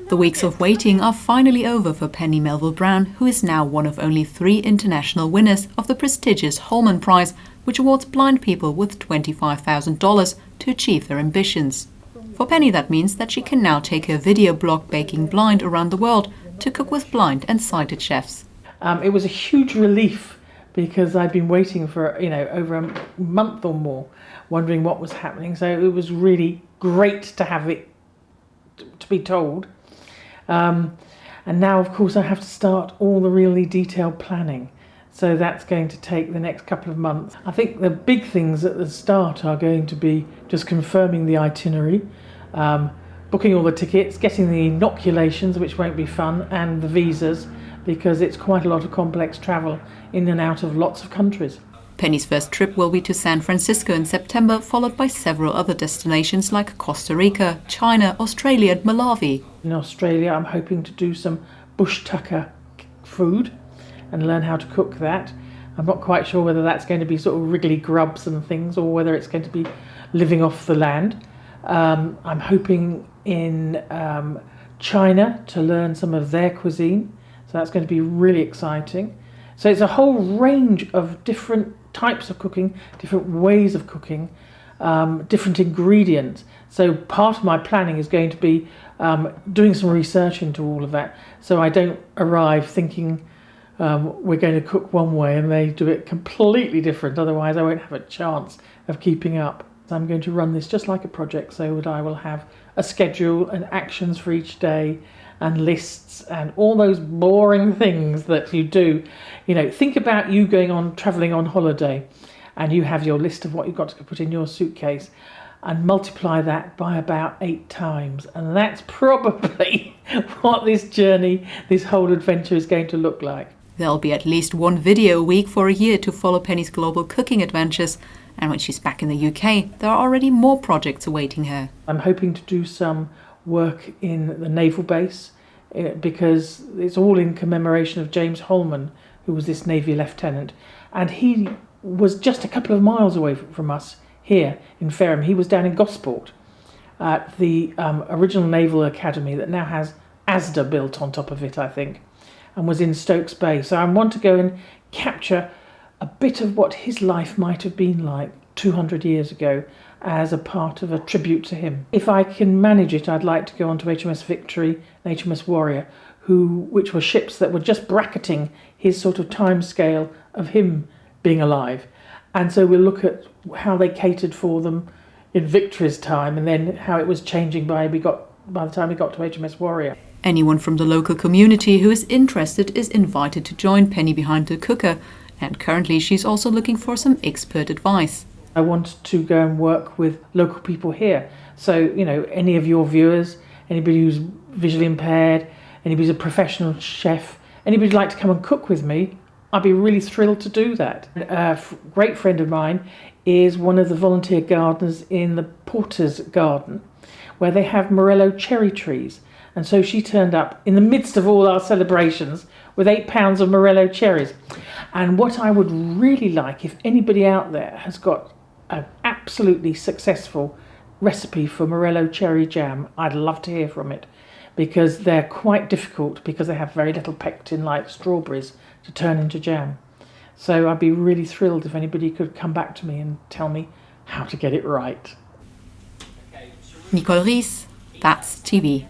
The weeks of waiting are finally over for Penny Melville-Brown, who is now one of only 3 international winners of the prestigious Holman Prize, which awards blind people with $25,000 to achieve their ambitions. For Penny, that means that she can now take her video blog Baking Blind around the world to cook with blind and sighted chefs. It was a huge relief because I'd been waiting for over a month or more, wondering what was happening. So it was really great to have it to be told. And now, of course, I have to start all the really detailed planning. So that's going to take the next couple of months. I think the big things at the start are going to be just confirming the itinerary, booking all the tickets, getting the inoculations, which won't be fun, and the visas, because it's quite a lot of complex travel in and out of lots of countries. Penny's first trip will be to San Francisco in September, followed by several other destinations like Costa Rica, China, Australia and Malawi. In Australia, I'm hoping to do some bush tucker food and learn how to cook that. I'm not quite sure whether that's going to be sort of wriggly grubs and things or whether it's going to be living off the land. I'm hoping in China to learn some of their cuisine, so that's going to be really exciting. So it's a whole range of different types of cooking, different ways of cooking, different ingredients. So part of my planning is going to be doing some research into all of that, so I don't arrive thinking we're going to cook one way and they do it completely different, otherwise I won't have a chance of keeping up. So I'm going to run this just like a project, so that I will have a schedule and actions for each day and lists and all those boring things that you do. Think about you travelling on holiday and you have your list of what you've got to put in your suitcase and multiply that by about 8 times. And that's probably what this journey, this whole adventure is going to look like. There'll be at least one video a week for a year to follow Penny's global cooking adventures. And when she's back in the UK, there are already more projects awaiting her. I'm hoping to do some work in the naval base because it's all in commemoration of James Holman, who was this Navy lieutenant. And he was just a couple of miles away from us here in Fareham. He was down in Gosport at the original Naval Academy that now has ASDA built on top of it, I think, and was in Stokes Bay. So I want to go and capture a bit of what his life might have been like 200 years ago as a part of a tribute to him. If I can manage it, I'd like to go on to HMS Victory and HMS Warrior, which were ships that were just bracketing his sort of time scale of him being alive. And so we'll look at how they catered for them in Victory's time and then how it was changing by the time we got to HMS Warrior. Anyone from the local community who is interested is invited to join Penny behind the cooker, and currently she's also looking for some expert advice. I want to go and work with local people here. So, any of your viewers, anybody who's visually impaired, anybody who's a professional chef, anybody who'd like to come and cook with me, I'd be really thrilled to do that. A great friend of mine is one of the volunteer gardeners in the Porter's Garden, where they have Morello cherry trees. And so she turned up in the midst of all our celebrations with 8 pounds of Morello cherries. And what I would really like, if anybody out there has got an absolutely successful recipe for Morello cherry jam, I'd love to hear from it, because they're quite difficult because they have very little pectin like strawberries to turn into jam. So I'd be really thrilled if anybody could come back to me and tell me how to get it right. Nicole Ris, That's TV.